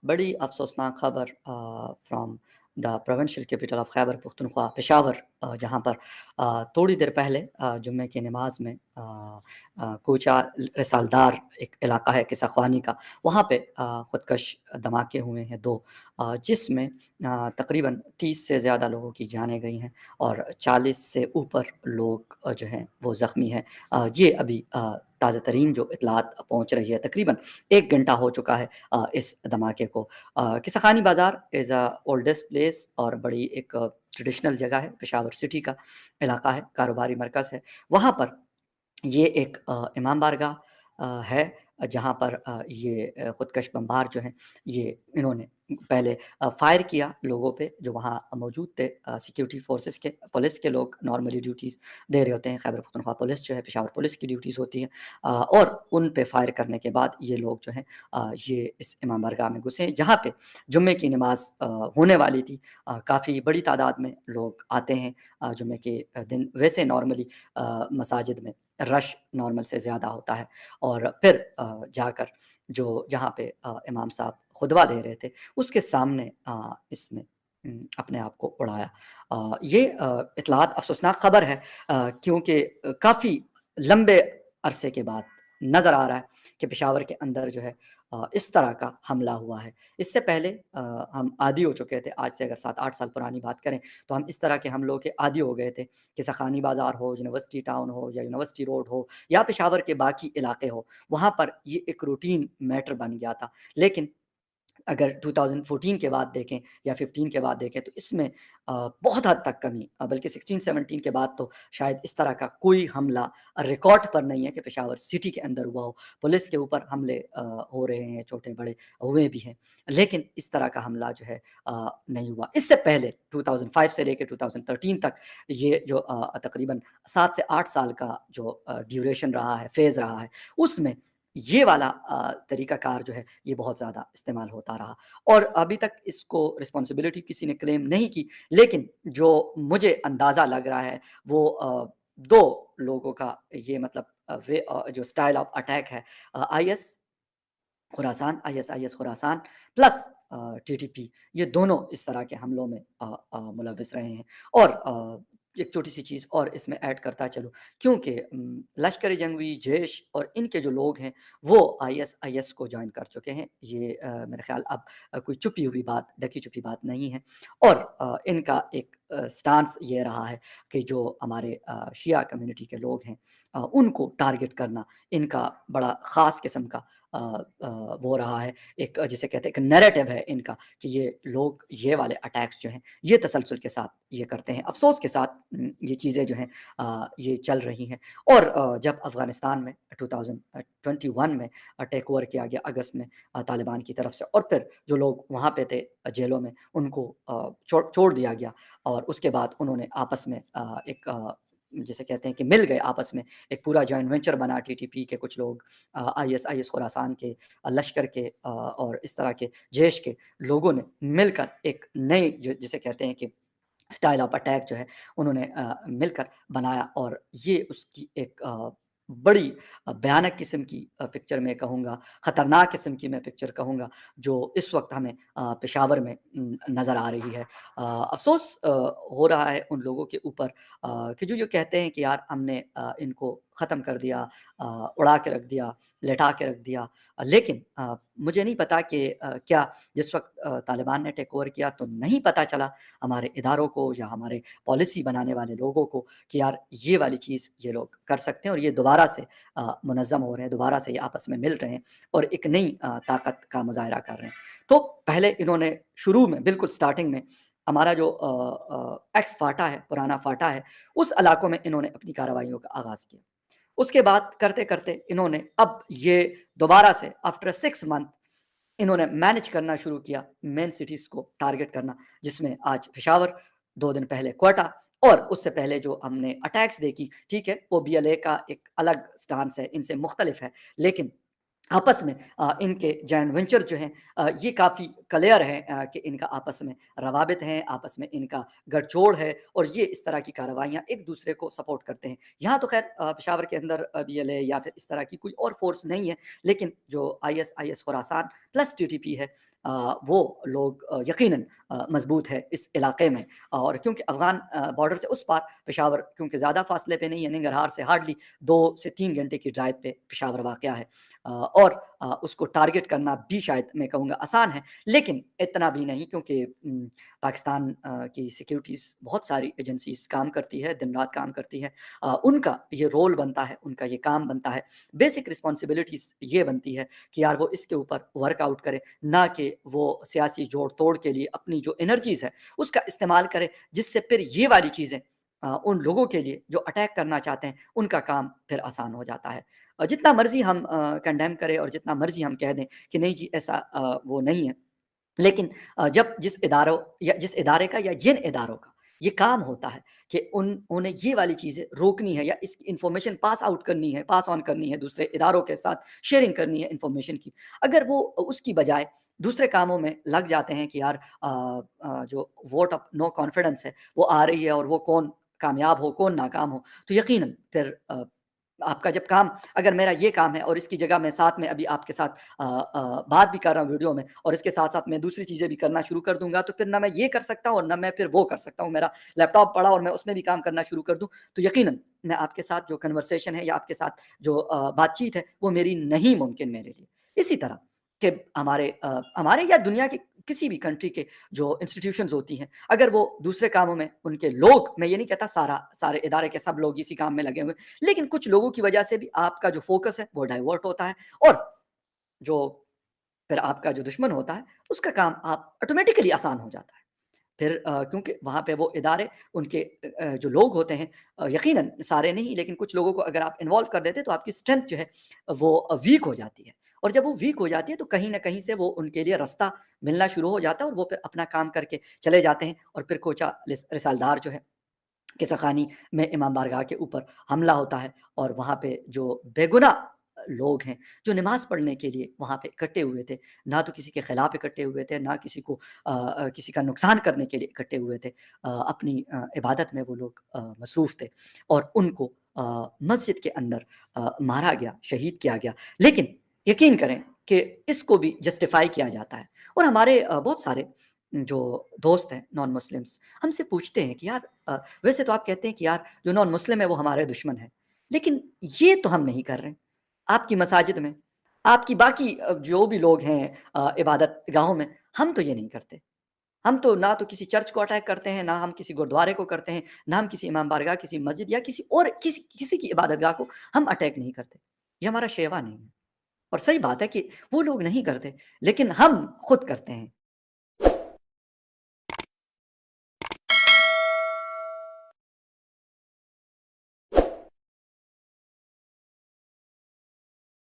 बड़ी अफ़सोसनाक ख़बर from the provincial capital of Khyber Pakhtunkhwa Peshawar, जहाँ पर थोड़ी देर पहले जुम्मे की नमाज़ में कूचा रसालदार एक इलाका है किसाख्वानी का, वहाँ पे ख़ुदकश धमाके हुए हैं 2, जिसमें तकरीबन 30 से ज़्यादा लोगों की जानें गई हैं और 40 से ऊपर लोग जो हैं वो ज़ख्मी हैं। ये अभी ताज़ा तरीन जो इत्तलात पहुँच रही है, तकरीबन 1 घंटा हो चुका है इस धमाके को। किसाखानी बाज़ार इज़ ओल्डेस्ट प्लेस और बड़ी एक ट्रेडिशनल जगह है, पेशावर सिटी का इलाका है, कारोबारी मरकज़ है। वहाँ पर ये एक इमाम बारगाह है, जहाँ पर ये ख़ुदकश बमबार जो हैं ये इन्होंने पहले फ़ायर किया लोगों पे जो वहाँ मौजूद थे। सिक्योरिटी फ़ोर्सेस के पुलिस के लोग नॉर्मली ड्यूटीज़ दे रहे होते हैं, खैबर पख्तूनख्वा पुलिस जो है, पेशावर पुलिस की ड्यूटीज़ होती हैं, और उन पे फ़ायर करने के बाद ये लोग जो हैं ये इस इमाम बारगाह में घुसे, जहाँ पे जुम्मे की नमाज़ होने वाली थी। काफ़ी बड़ी तादाद में लोग आते हैं जुम्मे के दिन। वैसे नॉर्मली मसाजिद में रश नॉर्मल से ज़्यादा होता है, और फिर जाकर जो जहाँ पे इमाम साहब खुतबा दे रहे थे, उसके सामने इसने अपने आप को उड़ाया। ये इत्तलात अफ़सोसनाक ख़बर है, क्योंकि काफ़ी लंबे अरसे के बाद नज़र आ रहा है कि पेशावर के अंदर जो है इस तरह का हमला हुआ है। इससे पहले हम आदी हो चुके थे, आज से अगर 7-8 साल पुरानी बात करें तो हम इस तरह के हमलों के आदी हो गए थे कि सखानी बाज़ार हो, यूनिवर्सिटी टाउन हो या यूनिवर्सिटी रोड हो या पेशावर के बाकी इलाके हो, वहाँ पर ये एक रूटीन मैटर बन गया था। लेकिन अगर 2014 के बाद देखें या 15 के बाद देखें तो इसमें बहुत हद तक कमी, बल्कि 16-17 के बाद तो शायद इस तरह का कोई हमला रिकॉर्ड पर नहीं है कि पेशावर सिटी के अंदर हुआ हो। पुलिस के ऊपर हमले हो रहे हैं, छोटे-बड़े हुए भी हैं, लेकिन इस तरह का हमला जो है नहीं हुआ। इससे पहले 2005 से लेके 2013 तक ये जो तकरीबन 7 से 8 साल का जो ड्यूरेशन रहा है, फ़ेज़ रहा है, उसमें ये वाला तरीक़ाकार जो है ये बहुत ज़्यादा इस्तेमाल होता रहा, और अभी तक इसको रिस्पॉन्सिबिलिटी किसी ने क्लेम नहीं की। लेकिन जो मुझे अंदाज़ा लग रहा है वो 2 लोगों का ये मतलब जो स्टाइल ऑफ अटैक है, IS Khorasan, ISIS Khorasan plus TTP, ये दोनों इस तरह के हमलों में मुलव्विस रहे हैं। और एक छोटी-सी चीज़ और इसमें ऐड करता चलूँ, क्योंकि लश्कर-ए-जंगवी, जैश और इनके जो लोग हैं वो आईएसआईएस को जॉइन कर चुके हैं। ये मेरे ख़्याल अब कोई छुपी हुई बात, ढकी-छुपी बात नहीं है, और इनका एक स्टांस ये रहा है कि जो हमारे शिया कम्युनिटी के लोग हैं उनको टारगेट करना इनका बड़ा ख़ास किस्म का वो रहा है। एक जिसे कहते हैं एक नैरेटिव है इनका कि ये लोग ये वाले अटैक्स जो हैं ये तसलसल के साथ ये करते हैं। अफ़सोस के साथ ये चीज़ें जो हैं ये चल रही हैं, और जब अफ़गानिस्तान में 2021 में टेक ओवर किया गया अगस्त में तालिबान की तरफ से, और फिर जो लोग वहाँ पे थे जेलों में उनको छोड़ दिया गया, और उसके बाद उन्होंने आपस में एक जिसे कहते हैं कि मिल गए आपस में, एक पूरा जॉइंट वेंचर बना टीटीपी के कुछ लोग, आईएसआईएस खुरासान के, लश्कर के और इस तरह के जैश के लोगों ने मिलकर एक नई जिसे कहते हैं कि स्टाइल ऑफ अटैक जो है उन्होंने मिलकर बनाया, और ये उसकी एक बड़ी भयानक किस्म की पिक्चर मैं कहूँगा, ख़तरनाक किस्म की मैं पिक्चर कहूँगा, जो इस वक़्त हमें पेशावर में नज़र आ रही है। अफ़सोस हो रहा है उन लोगों के ऊपर कि जो ये कहते हैं कि यार हमने इनको ख़त्म कर दिया, उड़ा के रख दिया, लिटा के रख दिया। लेकिन मुझे नहीं पता कि क्या जिस वक़्त तालिबान ने टेक ओवर किया तो नहीं पता चला हमारे इदारों को या हमारे पॉलिसी बनाने वाले लोगों को कि यार ये वाली चीज़ ये लोग कर सकते हैं, और ये दोबारा से मुनज़्ज़म हो रहे हैं, दोबारा से ये आपस में मिल रहे हैं और एक नई ताकत का मुज़ाहिरा कर रहे हैं। तो पहले इन्होंने शुरू में बिल्कुल स्टार्टिंग में हमारा जो एक्स फाटा है, पुराना फाटा है, उस इलाकों में इन्होंने अपनी कार्रवाइयों का आगाज़ किया। उसके बाद करते-करते इन्होंने अब ये दोबारा से आफ्टर 6 मंथ इन्होंने मैनेज करना शुरू किया, मेन सिटीज़ को टारगेट करना, जिसमें आज पेशावर, 2 दिन पहले क्वेटा, और उससे पहले जो हमने अटैक्स देखी, ठीक है, वो बीएलए का एक अलग स्टांस है, इनसे मुख्तलिफ है, लेकिन आपस में इनके जॉइंट वेंचर जो हैं ये काफ़ी क्लियर है कि इनका आपस में रवाबित हैं, आपस में इनका गठजोड़ है, और ये इस तरह की कार्रवाइयाँ एक-दूसरे को सपोर्ट करते हैं। यहाँ तो ख़ैर पेशावर के अंदर बीएलए या फिर इस तरह की कोई और फ़ोर्स नहीं है, लेकिन जो आईएसआईएस खुरासान प्लस टीटीपी है, वो लोग यकीनन मजबूत है इस इलाके में। और क्योंकि अफ़गान बॉर्डर से उस पार पेशावर क्योंकि ज़्यादा फासले पे नहीं है, नंगरहार से हार्डली 2 से 3 घंटे की ड्राइव पे पेशावर वाक़या है। और उसको टारगेट करना भी शायद मैं कहूँगा आसान है, लेकिन इतना भी नहीं, क्योंकि पाकिस्तान की सिक्योरिटीज़ बहुत सारी एजेंसीज़ काम करती है, दिन-रात काम करती है। उनका ये रोल बनता है, उनका ये काम बनता है, बेसिक रिस्पॉन्सिबिलिटीज़ ये बनती है कि यार वो इसके ऊपर वर्कआउट करे, ना कि वो सियासी जोड़-तोड़ के लिए अपनी जो एनर्जीज़ है, उसका इस्तेमाल करे, जिससे फिर ये वाली चीज़ें उन लोगों के लिए जो अटैक करना चाहते हैं, उनका काम फिर आसान हो जाता है। जितना मर्ज़ी हम कंडेम करें और जितना मर्ज़ी हम कह दें कि नहीं जी ऐसा वो नहीं है, लेकिन जब जिस इदारे का या जिन इदारों का ये काम होता है कि उन्हें ये वाली चीज़ें रोकनी है या इसकी इन्फॉर्मेशन पास आउट करनी है, पास ऑन करनी है दूसरे इदारों के साथ, शेयरिंग करनी है इन्फॉर्मेशन की। अगर वो उसकी बजाय दूसरे कामों में लग जाते हैं कि यार जो वोट ऑफ नो कॉन्फिडेंस है, वो आ रही है और वो कौन कामयाब हो, कौन नाकाम हो, तो यकीनन फिर आपका जब काम अगर मेरा ये काम है और इसकी जगह मैं साथ में अभी आपके साथ बात भी कर रहा हूँ वीडियो में और इसके साथ-साथ मैं दूसरी चीज़ें भी करना शुरू कर दूँगा, तो फिर ना मैं ये कर सकता हूँ और ना मैं फिर वो कर सकता हूँ। मेरा लैपटॉप पड़ा और मैं उसमें भी काम करना शुरू कर दूँ, तो यकीनन मैं आपके साथ जो कन्वर्सेशन है या आपके साथ जो बातचीत है, वो मेरी नहीं मुमकिन मेरे लिए। इसी तरह कि हमारे या दुनिया के किसी भी कंट्री के जो इंस्टीट्यूशंस होती हैं, अगर वो दूसरे कामों में उनके लोग, मैं ये नहीं कहता सारे इदारे के सब लोग इसी काम में लगे हुए हैं, लेकिन कुछ लोगों की वजह से भी आपका जो फ़ोकस है, वो डाइवर्ट होता है और जो फिर आपका जो दुश्मन होता है, उसका काम आप ऑटोमैटिकली आसान हो जाता है। फिर क्योंकि वहाँ पे वो इदारे उनके जो लोग होते हैं, यकीनन सारे नहीं लेकिन कुछ लोगों को अगर आप इन्वॉल्व कर देते हैं तो आपकी स्ट्रेंथ जो है वो वीक हो जाती है। और जब वो वीक हो जाती है तो कहीं न कहीं से वो उनके लिए रास्ता मिलना शुरू हो जाता है और वो फिर अपना काम करके चले जाते हैं और फिर कोचा रिसालदार जो है कि सखानी में इमाम बारगाह के ऊपर हमला होता है और वहाँ पे जो बेगुनाह लोग हैं, जो नमाज़ पढ़ने के लिए वहाँ पे इकट्ठे हुए थे, ना तो किसी के खिलाफ इकट्ठे हुए थे, ना किसी को किसी का नुकसान करने के लिए इकट्ठे हुए थे। अपनी इबादत में वो लोग मसरूफ़ थे और उनको मस्जिद के अंदर मारा गया, शहीद किया गया। लेकिन यकीन करें कि इसको भी जस्टिफ़ाई किया जाता है और हमारे बहुत सारे जो दोस्त हैं नॉन मुस्लिम्स हमसे पूछते हैं कि यार वैसे तो आप कहते हैं कि यार जो नॉन मुस्लिम है वो हमारे दुश्मन है। लेकिन ये तो हम नहीं कर रहे हैं। आपकी मसाजिद में, आपकी बाकी जो भी लोग हैं इबादत गाहों में, हम तो ये नहीं करते। हम तो ना तो किसी चर्च को अटैक करते हैं, ना हम किसी गुरुद्वारे को करते हैं, ना हम किसी इमाम बारगाह, किसी मस्जिद या किसी और किसी किसी की इबादत गाह को हम अटैक नहीं करते। ये हमारा शेवा नहीं है। और सही बात है कि वो लोग नहीं करते, लेकिन हम खुद करते हैं।